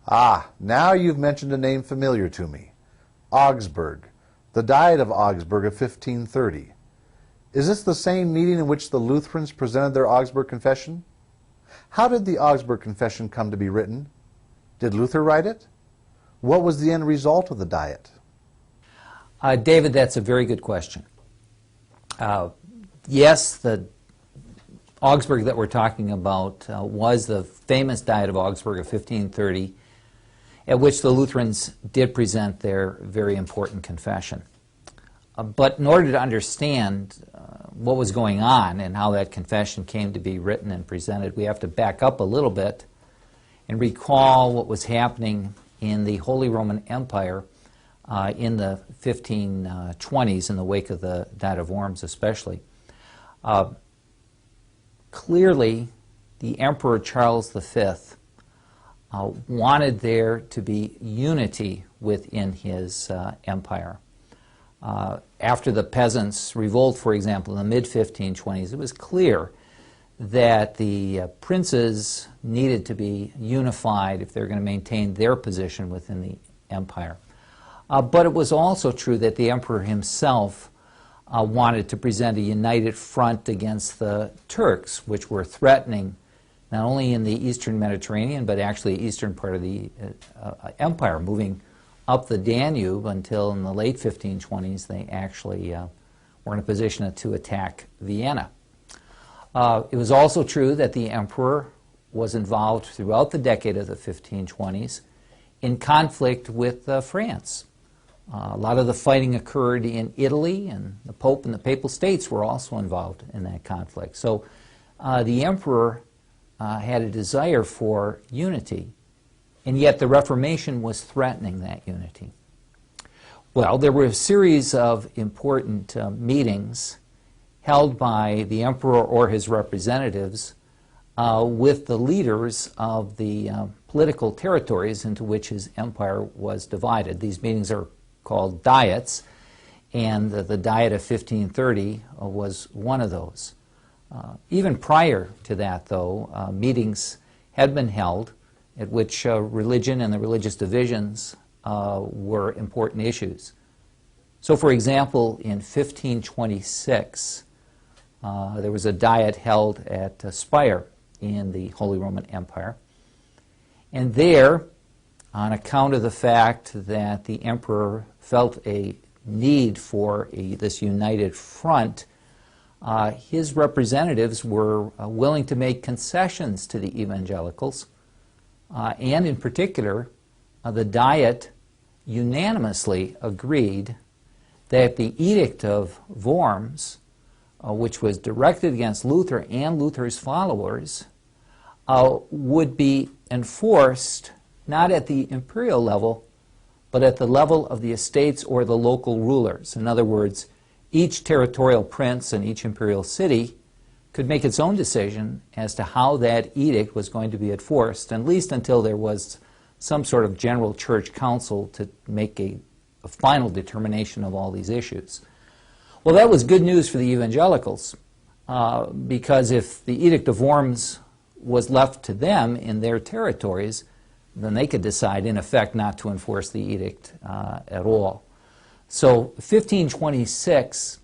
Ah, now you've mentioned a name familiar to me. Augsburg, the Diet of Augsburg of 1530. Is this the same meeting in which the Lutherans presented their Augsburg Confession? How did the Augsburg Confession come to be written? Did Luther write it? What was the end result of the Diet? David, that's a very good question. Yes, the Augsburg that we're talking about was the famous Diet of Augsburg of 1530, at which the Lutherans did present their very important confession. But in order to understand what was going on and how that confession came to be written and presented, we have to back up a little bit and recall what was happening in the Holy Roman Empire in the 1520s, in the wake of the Diet of Worms especially. Clearly, the Emperor Charles V wanted there to be unity within his empire. After the peasants' revolt, for example, in the mid-1520s, it was clear that the princes needed to be unified if they were going to maintain their position within the empire. But it was also true that the emperor himself wanted to present a united front against the Turks, which were threatening not only in the eastern Mediterranean, but actually the eastern part of the empire, moving up the Danube until in the late 1520s they actually were in a position to attack Vienna. It was also true that the emperor was involved throughout the decade of the 1520s in conflict with France. A lot of the fighting occurred in Italy, and the Pope and the Papal States were also involved in that conflict. So the emperor had a desire for unity, and yet the Reformation was threatening that unity. Well, there were a series of important meetings held by the emperor or his representatives with the leaders of the political territories into which his empire was divided. These meetings are called diets, and the Diet of 1530 was one of those. Even prior to that, though, meetings had been held at which religion and the religious divisions were important issues. So, for example, in 1526, there was a diet held at Speyer in the Holy Roman Empire. And there, on account of the fact that the emperor felt a need for this united front, his representatives were willing to make concessions to the evangelicals, and in particular, the Diet unanimously agreed that the Edict of Worms, which was directed against Luther and Luther's followers, would be enforced not at the imperial level, but at the level of the estates or the local rulers. In other words, each territorial prince and each imperial city could make its own decision as to how that edict was going to be enforced, at least until there was some sort of general church council to make a final determination of all these issues. Well, that was good news for the evangelicals, because if the Edict of Worms was left to them in their territories, then they could decide, in effect, not to enforce the edict at all. So 1526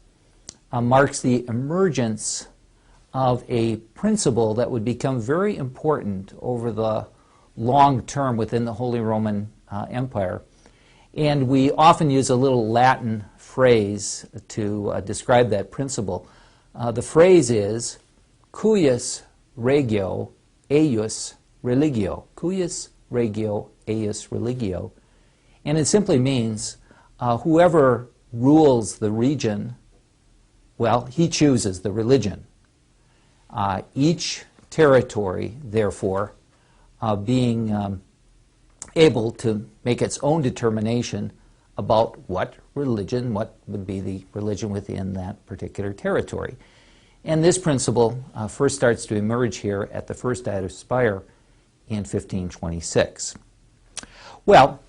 marks the emergence of a principle that would become very important over the long term within the Holy Roman Empire. And we often use a little Latin phrase to describe that principle. The phrase is, cuius regio eius religio. Cuius regio eius religio. And it simply means whoever rules the region, well, he chooses the religion. Each territory, therefore, being able to make its own determination about what religion, what would be the religion within that particular territory. And this principle first starts to emerge here at the First Diet of Speyer in 1526. Well,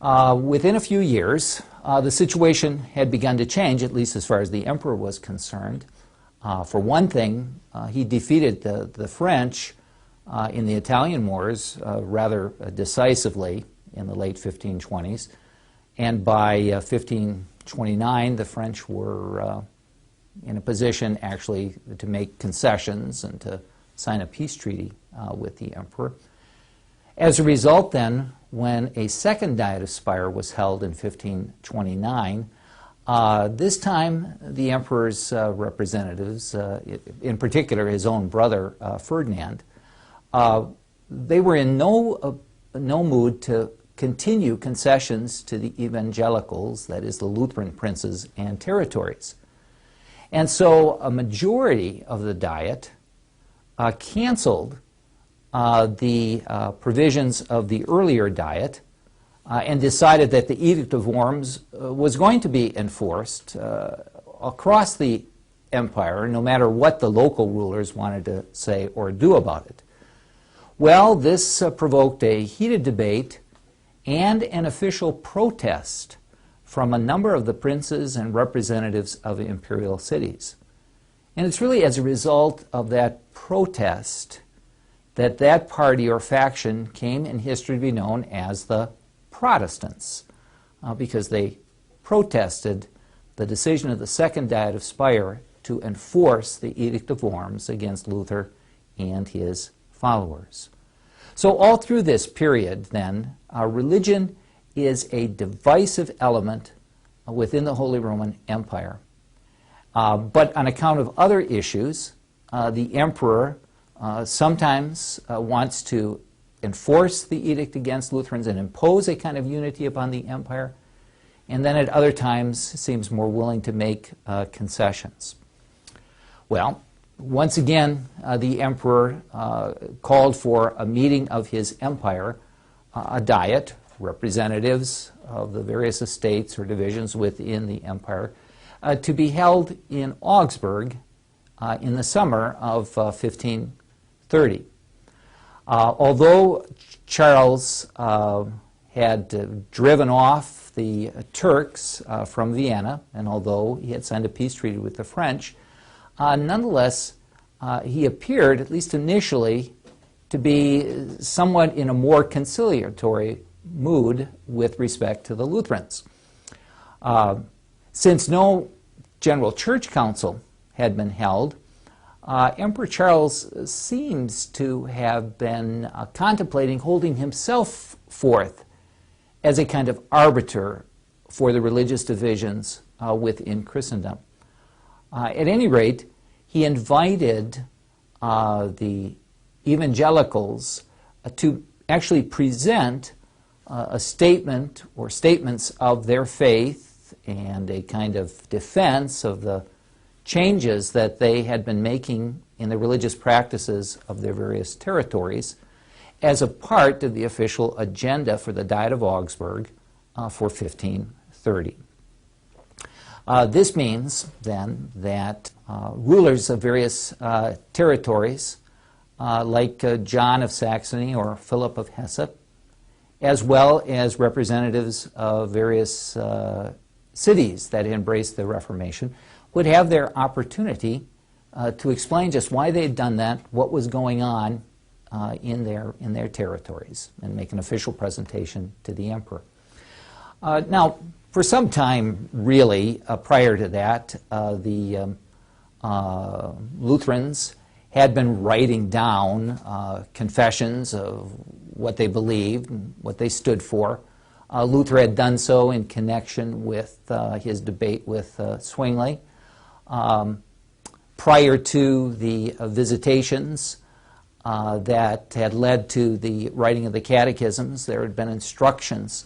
within a few years, the situation had begun to change, at least as far as the emperor was concerned. For one thing, he defeated the French in the Italian wars rather decisively in the late 1520s. And by 1529, the French were in a position actually to make concessions and to sign a peace treaty with the emperor. As a result, then, when a second Diet of Speyer was held in 1529, this time the emperor's representatives, in particular his own brother Ferdinand, they were in no mood to continue concessions to the evangelicals, that is the Lutheran princes and territories. And so a majority of the Diet canceled the provisions of the earlier Diet and decided that the Edict of Worms was going to be enforced across the empire, no matter what the local rulers wanted to say or do about it. Well, this provoked a heated debate and an official protest from a number of the princes and representatives of imperial cities. And it's really as a result of that protest that that party or faction came in history to be known as the Protestants, because they protested the decision of the Second Diet of Speyer to enforce the Edict of Worms against Luther and his followers. So all through this period, then, religion is a divisive element within the Holy Roman Empire. But on account of other issues, the emperor sometimes wants to enforce the edict against Lutherans and impose a kind of unity upon the empire, and then at other times seems more willing to make concessions. Well, once again, the emperor called for a meeting of his empire, a diet, representatives of the various estates or divisions within the empire, to be held in Augsburg in the summer of 1530. Although Charles had driven off the Turks from Vienna, and although he had signed a peace treaty with the French, nonetheless, he appeared, at least initially, to be somewhat in a more conciliatory mood with respect to the Lutherans. Since no general church council had been held, Emperor Charles seems to have been contemplating holding himself forth as a kind of arbiter for the religious divisions within Christendom. At any rate, he invited the evangelicals to actually present a statement or statements of their faith and a kind of defense of the changes that they had been making in the religious practices of their various territories as a part of the official agenda for the Diet of Augsburg for 1530. This means, then, that rulers of various territories, like John of Saxony or Philip of Hesse, as well as representatives of various cities that embraced the Reformation, would have their opportunity to explain just why they had done that, what was going on in their territories, and make an official presentation to the emperor. Now, for some time, really, prior to that, the Lutherans had been writing down confessions of what they believed and what they stood for. Luther had done so in connection with his debate with Zwingli. Prior to the visitations that had led to the writing of the catechisms, there had been instructions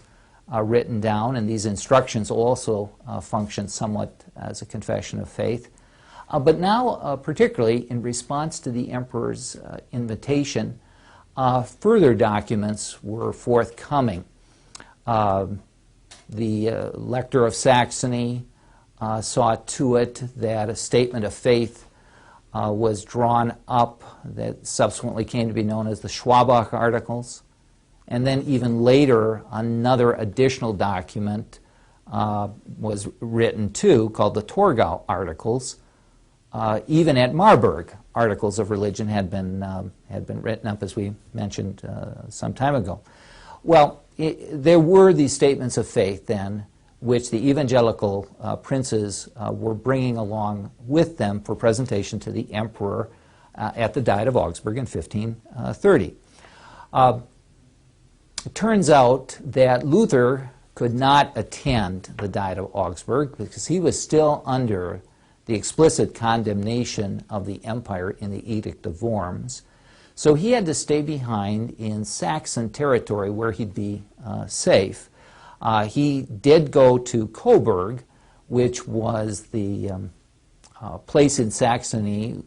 written down, and these instructions also functioned somewhat as a confession of faith. But now, particularly in response to the emperor's invitation, further documents were forthcoming. The Elector of Saxony saw to it that a statement of faith was drawn up that subsequently came to be known as the Schwabach Articles. And then even later, another additional document was written too, called the Torgau Articles, even at Marburg, articles of religion had been written up, as we mentioned some time ago. Well, there were these statements of faith then, which the evangelical princes were bringing along with them for presentation to the emperor at the Diet of Augsburg in 1530. It turns out that Luther could not attend the Diet of Augsburg because he was still under the explicit condemnation of the empire in the Edict of Worms. So he had to stay behind in Saxon territory where he'd be safe. He did go to Coburg, which was the place in Saxony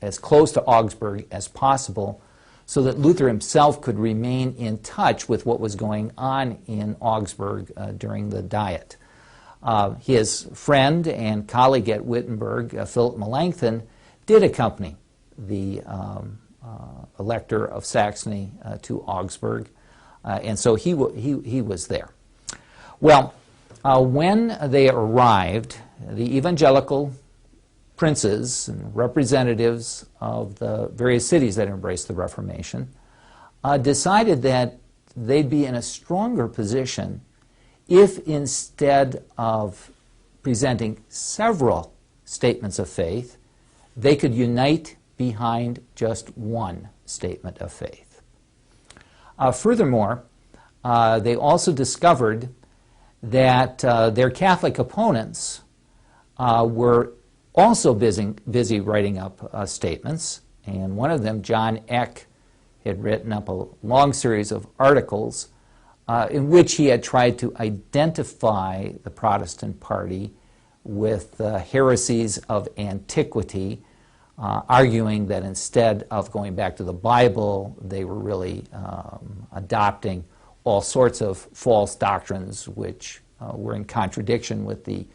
as close to Augsburg as possible, so that Luther himself could remain in touch with what was going on in Augsburg during the Diet. His friend and colleague at Wittenberg, Philip Melanchthon, did accompany the elector of Saxony to Augsburg, and so he was there. Well, when they arrived, the evangelical princes and representatives of the various cities that embraced the Reformation decided that they'd be in a stronger position if instead of presenting several statements of faith, they could unite behind just one statement of faith. Furthermore, they also discovered that their Catholic opponents were also busy writing up statements, and one of them, John Eck, had written up a long series of articles in which he had tried to identify the Protestant party with heresies of antiquity, arguing that instead of going back to the Bible, they were really adopting all sorts of false doctrines which were in contradiction with the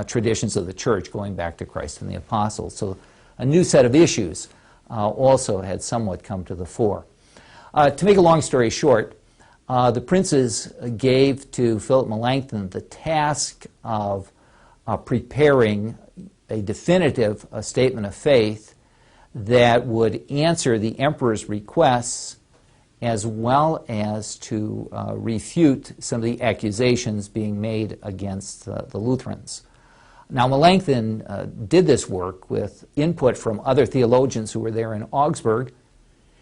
traditions of the church going back to Christ and the apostles. So a new set of issues also had somewhat come to the fore. To make a long story short, the princes gave to Philip Melanchthon the task of preparing a definitive statement of faith that would answer the emperor's requests as well as to refute some of the accusations being made against the Lutherans. Now, Melanchthon did this work with input from other theologians who were there in Augsburg.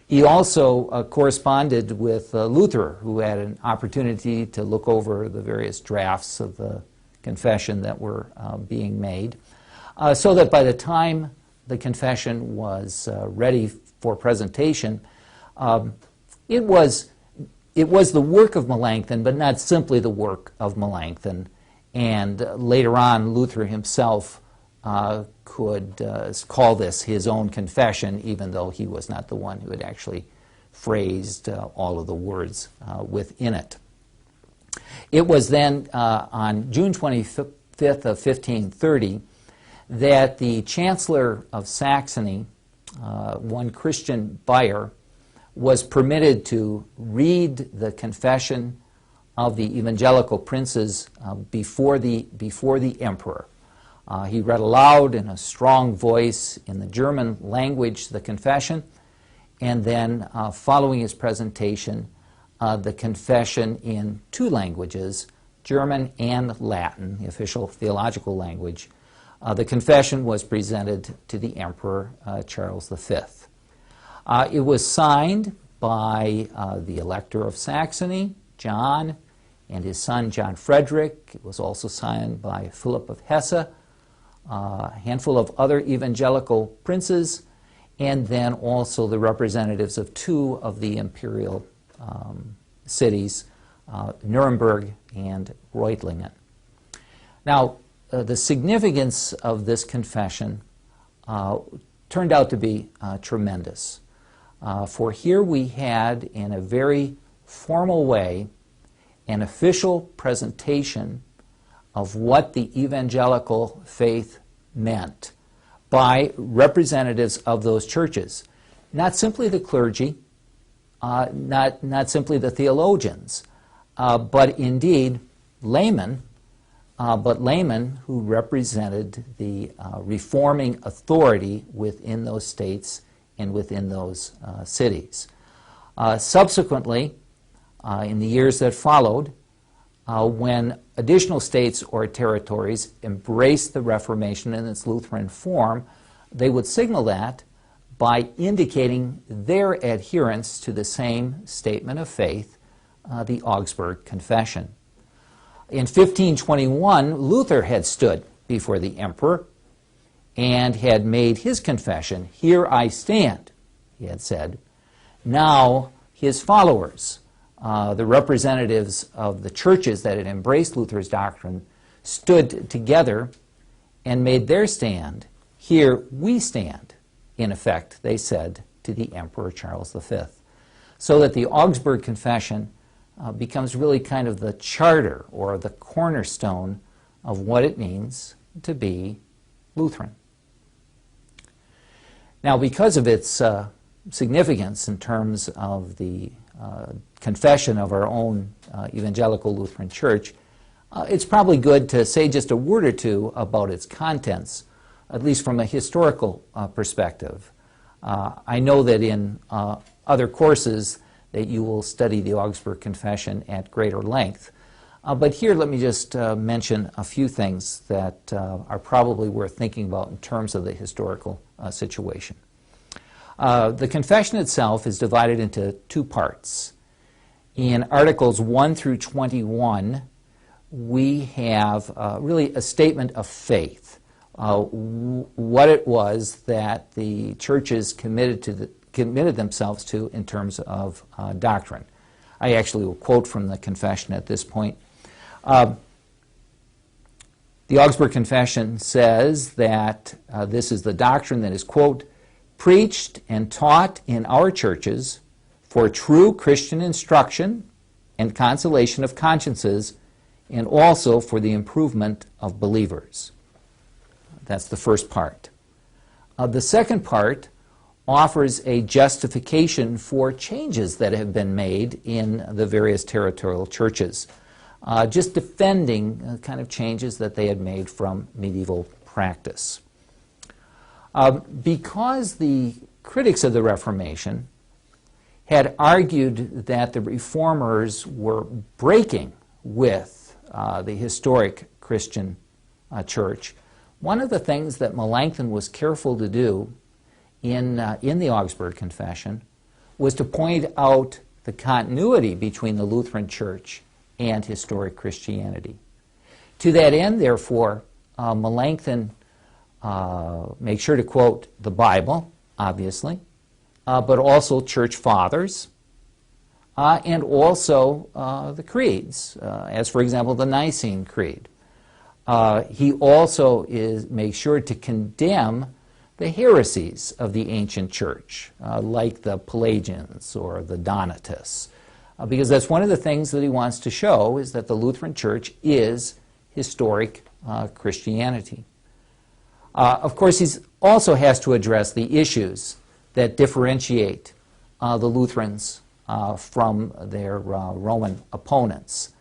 He also corresponded with Luther, who had an opportunity to look over the various drafts of the confession that were being made, so that by the time the confession was ready for presentation, it was the work of Melanchthon, but not simply the work of Melanchthon. And later on, Luther himself could call this his own confession, even though he was not the one who had actually phrased all of the words within it. It was then on June 25th of 1530 that the Chancellor of Saxony, one Christian Bayer, was permitted to read the confession of the evangelical princes before the emperor. He read aloud in a strong voice in the German language the confession, and then following his presentation, the confession in two languages, German and Latin, the official theological language. The confession was presented to the Emperor Charles V. It was signed by the Elector of Saxony, John, and his son John Frederick. It was also signed by Philip of Hesse, a handful of other evangelical princes, and then also the representatives of two of the imperial cities, Nuremberg and Reutlingen. Now, the significance of this confession turned out to be tremendous. For here we had, in a very formal way, an official presentation of what the evangelical faith meant by representatives of those churches. Not simply the clergy, not simply the theologians, but indeed laymen, but laymen who represented the reforming authority within those states and within those cities. Subsequently, in the years that followed, when additional states or territories embraced the Reformation in its Lutheran form, they would signal that by indicating their adherence to the same statement of faith, the Augsburg Confession. In 1521, Luther had stood before the emperor and had made his confession. "Here I stand," he had said. Now his followers, the representatives of the churches that had embraced Luther's doctrine, stood together and made their stand. "Here we stand," in effect, they said to the Emperor Charles V. So that the Augsburg Confession becomes really kind of the charter or the cornerstone of what it means to be Lutheran. Now, because of its significance in terms of the confession of our own evangelical Lutheran Church, it's probably good to say just a word or two about its contents, at least from a historical perspective. I know that in other courses that you will study the Augsburg Confession at greater length. But here let me just mention a few things that are probably worth thinking about in terms of the historical situation. The confession itself is divided into two parts. In Articles 1 through 21, we have really a statement of faith, what it was that the churches committed themselves to in terms of doctrine. I actually will quote from the confession at this point. The Augsburg Confession says that this is the doctrine that is, quote, "preached and taught in our churches for true Christian instruction and consolation of consciences, and also for the improvement of believers." That's the first part. The second part offers a justification for changes that have been made in the various territorial churches, just defending kind of changes that they had made from medieval practice. Because the critics of the Reformation had argued that the Reformers were breaking with the historic Christian church, one of the things that Melanchthon was careful to do in the Augsburg Confession was to point out the continuity between the Lutheran Church and historic Christianity. To that end, therefore, Melanchthon makes sure to quote the Bible, obviously, but also church fathers, and also the creeds, as for example the Nicene Creed. He also makes sure to condemn the heresies of the ancient church, like the Pelagians or the Donatists, because that's one of the things that he wants to show, is that the Lutheran Church is historic Christianity. Of course, he also has to address the issues that differentiate the Lutherans from their Roman opponents.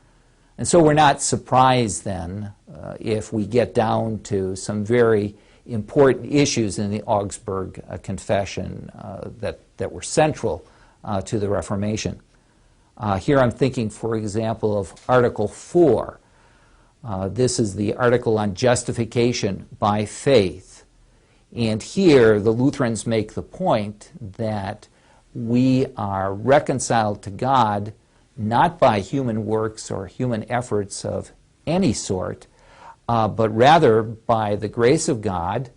And so we're not surprised then if we get down to some very important issues in the Augsburg Confession that were central to the Reformation. Here I'm thinking, for example, of Article 4. This is the article on justification by faith. And here the Lutherans make the point that we are reconciled to God not by human works or human efforts of any sort, but rather by the grace of God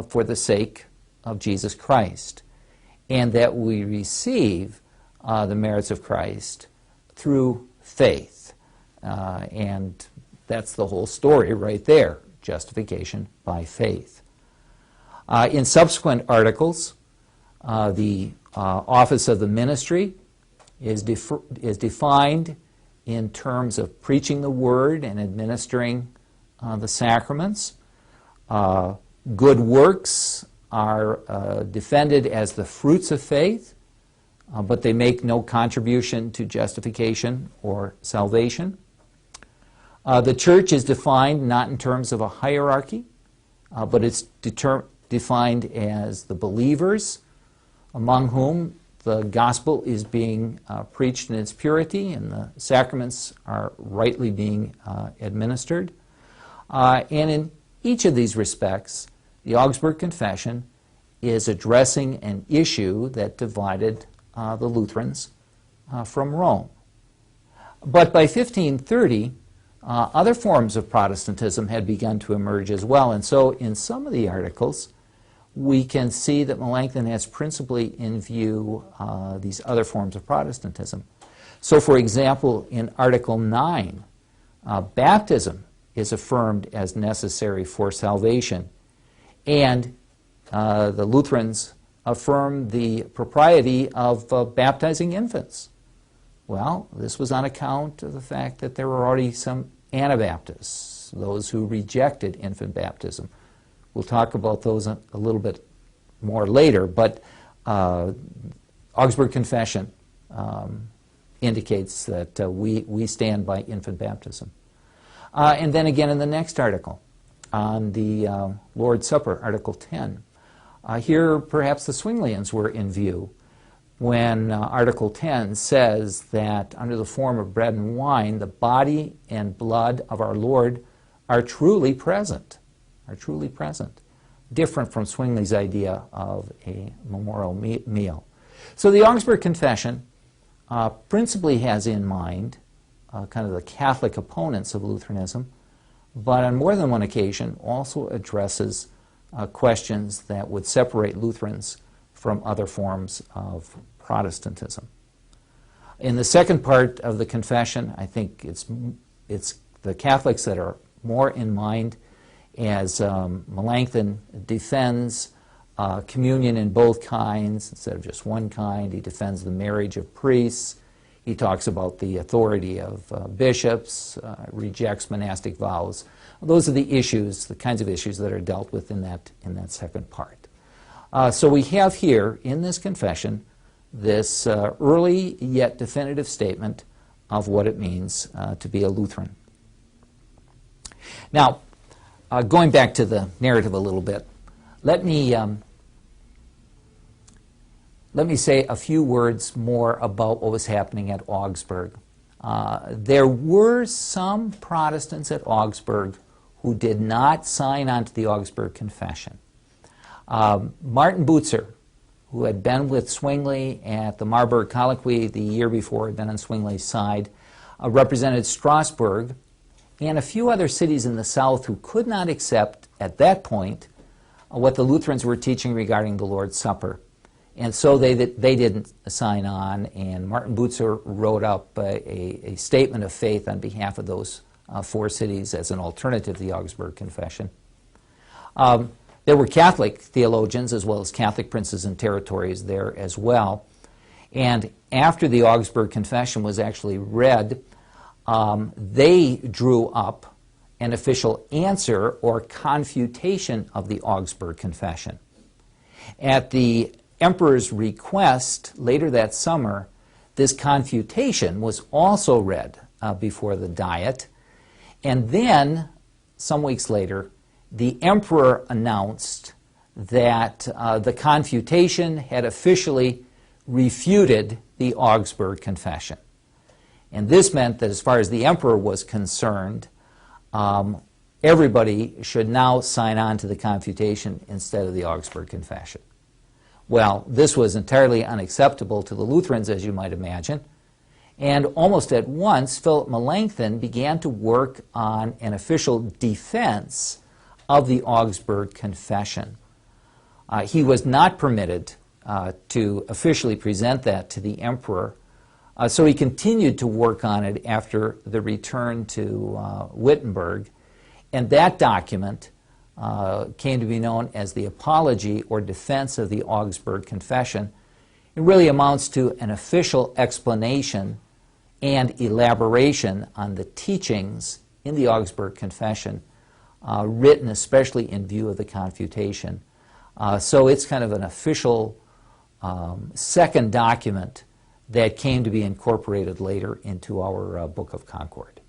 for the sake of Jesus Christ, and that we receive the merits of Christ through faith. And that's the whole story right there, justification by faith. In subsequent articles, the office of the ministry is defined in terms of preaching the word and administering the sacraments. Good works are defended as the fruits of faith, but they make no contribution to justification or salvation. The church is defined not in terms of a hierarchy, but it's defined as the believers among whom the gospel is being preached in its purity and the sacraments are rightly being administered. And in each of these respects, the Augsburg Confession is addressing an issue that divided the Lutherans from Rome. But by 1530, other forms of Protestantism had begun to emerge as well, and so in some of the articles, we can see that Melanchthon has principally in view these other forms of Protestantism. So, for example, in Article 9, baptism is affirmed as necessary for salvation, and the Lutherans affirm the propriety of baptizing infants. Well, this was on account of the fact that there were already some Anabaptists, those who rejected infant baptism. We'll talk about those a little bit more later, but Augsburg Confession indicates that we stand by infant baptism. And then again in the next article, on the Lord's Supper, Article 10, here perhaps the Zwinglians were in view when Article 10 says that under the form of bread and wine, the body and blood of our Lord are truly present, different from Zwingli's idea of a memorial meal. So the Augsburg Confession principally has in mind kind of the Catholic opponents of Lutheranism, but on more than one occasion also addresses questions that would separate Lutherans from other forms of Protestantism. In the second part of the confession, I think it's the Catholics that are more in mind, as Melanchthon defends communion in both kinds instead of just one kind. He defends the marriage of priests. He talks about the authority of bishops, rejects monastic vows. Those are the issues, the kinds of issues that are dealt with in that second part. So we have here in this confession this early yet definitive statement of what it means to be a Lutheran. Now, going back to the narrative a little bit, let me say a few words more about what was happening at Augsburg. There were some Protestants at Augsburg who did not sign on to the Augsburg Confession. Martin Butzer, who had been with Zwingli at the Marburg Colloquy the year before, had been on Zwingli's side, represented Strasbourg and a few other cities in the south who could not accept, at that point, what the Lutherans were teaching regarding the Lord's Supper. And so they didn't sign on, and Martin Butzer wrote up a statement of faith on behalf of those four cities as an alternative to the Augsburg Confession. There were Catholic theologians as well as Catholic princes and territories there as well. And after the Augsburg Confession was actually read, they drew up an official answer or confutation of the Augsburg Confession. At the Emperor's request later that summer, this confutation was also read before the Diet. And then, some weeks later, the Emperor announced that the confutation had officially refuted the Augsburg Confession. And this meant that as far as the Emperor was concerned, everybody should now sign on to the confutation instead of the Augsburg Confession. Well, this was entirely unacceptable to the Lutherans, as you might imagine, and almost at once Philip Melanchthon began to work on an official defense of the Augsburg Confession. He was not permitted to officially present that to the Emperor, so he continued to work on it after the return to Wittenberg, and that document came to be known as the Apology or Defense of the Augsburg Confession. It really amounts to an official explanation and elaboration on the teachings in the Augsburg Confession, written especially in view of the confutation. So it's kind of an official second document that came to be incorporated later into our Book of Concord.